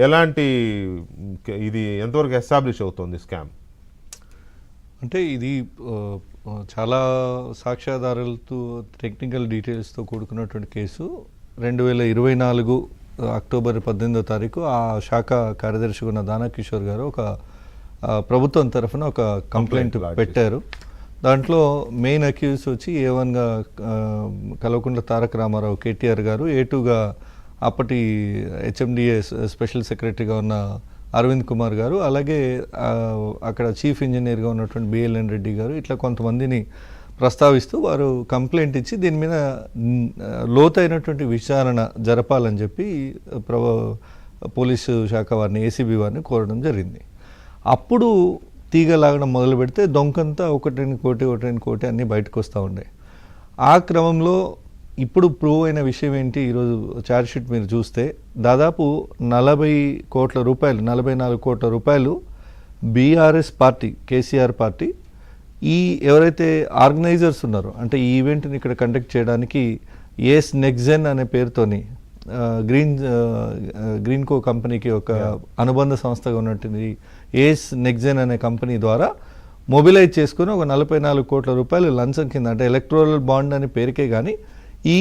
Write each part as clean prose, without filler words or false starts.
ఎలాంటి ఇది ఎంతవరకు ఎస్టాబ్లిష్ అవుతుంది స్కామ్? అంటే ఇది చాలా సాక్ష్యాధారాలతో టెక్నికల్ డీటెయిల్స్తో కూడుకున్నటువంటి కేసు. 2024 అక్టోబర్ 18వ తారీఖు ఆ శాఖ కార్యదర్శిగా ఉన్న దానకిషోర్ గారు ఒక ప్రభుత్వం తరఫున ఒక కంప్లైంట్ పెట్టారు. దాంట్లో మెయిన్ అక్యూజ్ వచ్చి A1గా కల్వకుంట్ల తారక రామారావు కేటీఆర్ గారు, A2గా అప్పటి HMDA స్పెషల్ సెక్రటరీగా ఉన్న అరవింద్ కుమార్ గారు, అలాగే అక్కడ చీఫ్ ఇంజనీర్గా ఉన్నటువంటి BLN రెడ్డి గారు, ఇట్లా కొంతమందిని ప్రస్తావిస్తూ వారు కంప్లైంట్ ఇచ్చి దీని మీద లోతైనటువంటి విచారణ జరపాలని చెప్పి పోలీసు శాఖ వారిని ACB వారిని కోరడం జరిగింది. అప్పుడు తీగ లాగడం మొదలు పెడితే దొంకంతా ఒకటిని కోటి అన్నీ బయటకు వస్తూ ఉండే. ఆ క్రమంలో ఇప్పుడు ప్రూవ్ అయిన విషయం ఏంటి? ఈరోజు ఛార్జ్షీట్ మీరు చూస్తే దాదాపు 40 కోట్ల రూపాయలు, 44 కోట్ల రూపాయలు BRS పార్టీ, కేసీఆర్ పార్టీ, ఈ ఎవరైతే ఆర్గనైజర్స్ ఉన్నారో, అంటే ఈ ఈవెంట్ని ఇక్కడ కండక్ట్ చేయడానికి ఏస్ నెక్జెన్ అనే పేరుతోని గ్రీన్కో కంపెనీకి ఒక అనుబంధ సంస్థగా ఉన్నటువంటి ఏస్ నెక్జెన్ అనే కంపెనీ ద్వారా మొబిలైజ్ చేసుకుని ఒక 44 కోట్ల రూపాయలు లంచం కింద, అంటే ఎలక్ట్రల్ బాండ్ అనే పేరుకే కానీ ఈ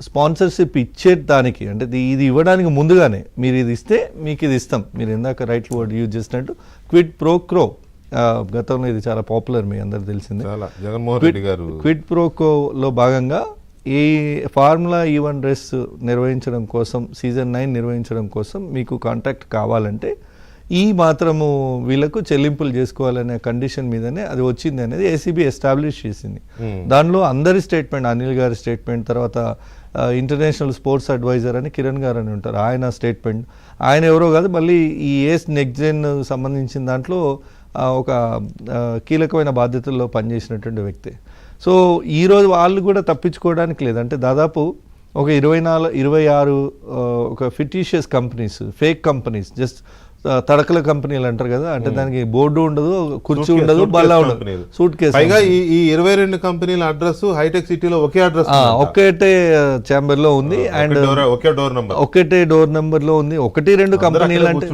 స్పాన్సర్షిప్ ఇచ్చే దానికి, అంటే ఇది ఇవ్వడానికి ముందుగానే మీరు ఇది ఇస్తే మీకు ఇది ఇస్తాం, మీరు ఇందాక రైట్ వర్డ్ యూజ్ చేసినట్టు క్విడ్ ప్రో క్రో, గతంలో ఇది చాలా పాపులర్, మీ అందరు తెలిసిందే. జగన్మోహన్ రెడ్డి గారు క్విడ్ ప్రో క్రోలో భాగంగా ఈ ఫార్ములా E1 రేస్ నిర్వహించడం కోసం, సీజన్ 9 నిర్వహించడం కోసం మీకు కాంట్రాక్ట్ కావాలంటే ఈ మాత్రము వీళ్ళకు చెల్లింపులు చేసుకోవాలనే కండిషన్ మీదనే అది వచ్చింది అనేది ACB ఎస్టాబ్లిష్ చేసింది. దానిలో అందరి స్టేట్మెంట్, అనిల్ గారి స్టేట్మెంట్, తర్వాత ఇంటర్నేషనల్ స్పోర్ట్స్ అడ్వైజర్ అని కిరణ్ గారు అని ఉంటారు, ఆయన స్టేట్మెంట్, ఆయన ఎవరో కాదు, మళ్ళీ ఈ ఏస్ నెక్జెన్ సంబంధించిన దాంట్లో ఒక కీలకమైన బాధ్యతల్లో పనిచేసినటువంటి వ్యక్తి. సో ఈరోజు వాళ్ళు కూడా తప్పించుకోవడానికి లేదు. అంటే దాదాపు ఒక 26 ఒక ఫిటిషియస్ companies, fake companies, just Tadakala కంపెనీలు అంటారు కదా, అంటే దానికి బోర్డు ఉండదు, కుర్చీ ఉండదు, బల్ల ఉండదు, సూట్ కేసు. పైగా ఈ 22 కంపెనీల అడ్రస్ హైటెక్ సిటీలో ఒకే అడ్రస్, ఒకటే ఛాంబర్ లో ఉంది, అండ్ ఒకటే డోర్ నెంబర్ లో ఉంది. 1-2 కంపెనీలు అంటే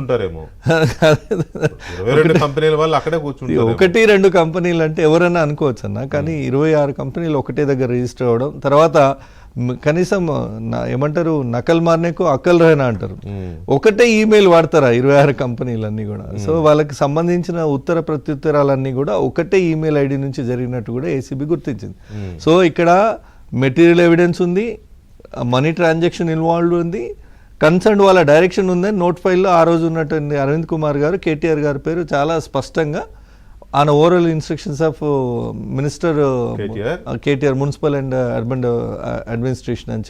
22 కంపెనీల వాళ్ళు అక్కడే కూర్చుంటారు. 1-2 కంపెనీలు అంటే ఎవరైనా అనుకోవచ్చు అన్న, కానీ 26 కంపెనీలు ఒకటే దగ్గర రిజిస్టర్ అవ్వడం, తర్వాత కనీసం ఏమంటారు, నకల్ మారనేకు అక్కల్ రహనా అంటారు, ఒకటే ఈమెయిల్ వాడతారా 26 కంపెనీలన్నీ కూడా. సో వాళ్ళకి సంబంధించిన ఉత్తర ప్రత్యుత్తరాలన్నీ కూడా ఒకటే ఈమెయిల్ ఐడి నుంచి జరిగినట్టు కూడా ACB గుర్తించింది. సో ఇక్కడ మెటీరియల్ ఎవిడెన్స్ ఉంది, మనీ ట్రాన్సాక్షన్ ఇన్వాల్వ్డ్ ఉంది, కన్సర్న్ వాళ్ళ డైరెక్షన్ ఉందని నోట్ ఫైల్లో ఆ రోజు ఉన్నటువంటి అరవింద్ కుమార్ గారు, కేటీఆర్ గారి పేరు చాలా స్పష్టంగా on oral instructions of minister KTR, municipal and urban administration అని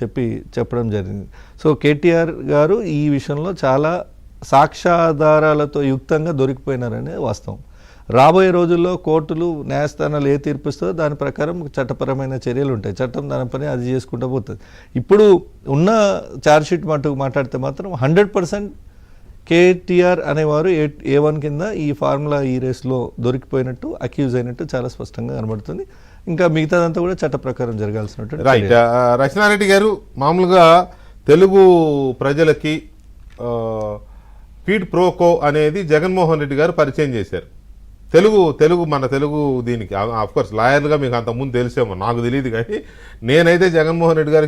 చెప్పడం జరిగింది. సో కేటీఆర్ గారు ఈ విషయంలో చాలా సాక్ష్యాధారాలతో యుక్తంగా దొరికిపోయినారనే వాస్తవం. రాబోయే రోజుల్లో కోర్టులు, న్యాయస్థానాలు ఏ తీర్పిస్తుందో దాని ప్రకారం చట్టపరమైన చర్యలు ఉంటాయి. చట్టం దాని పని అది చేసుకుంటూ పోతుంది. ఇప్పుడు ఉన్న ఛార్జ్షీట్ మటుకు మాట్లాడితే మాత్రం 100% కేటీఆర్ అనేవారు A1 కింద ఈ ఫార్ములా ఈ రేస్లో దొరికిపోయినట్టు, అక్యూజ్ అయినట్టు చాలా స్పష్టంగా కనబడుతుంది. ఇంకా మిగతాదంతా కూడా చట్ట ప్రకారం జరగాల్సినట్టు. రైట్. రచనారెడ్డి గారు, మామూలుగా తెలుగు ప్రజలకి క్విడ్ ప్రో క్వో అనేది జగన్మోహన్ రెడ్డి గారు పరిచయం చేశారు. మన తెలుగు దీనికి ఆఫ్కోర్స్ లాయర్లుగా మీకు అంతకుముందు తెలిసేమో, నాకు తెలియదు, కానీ నేనైతే జగన్మోహన్ రెడ్డి గారికి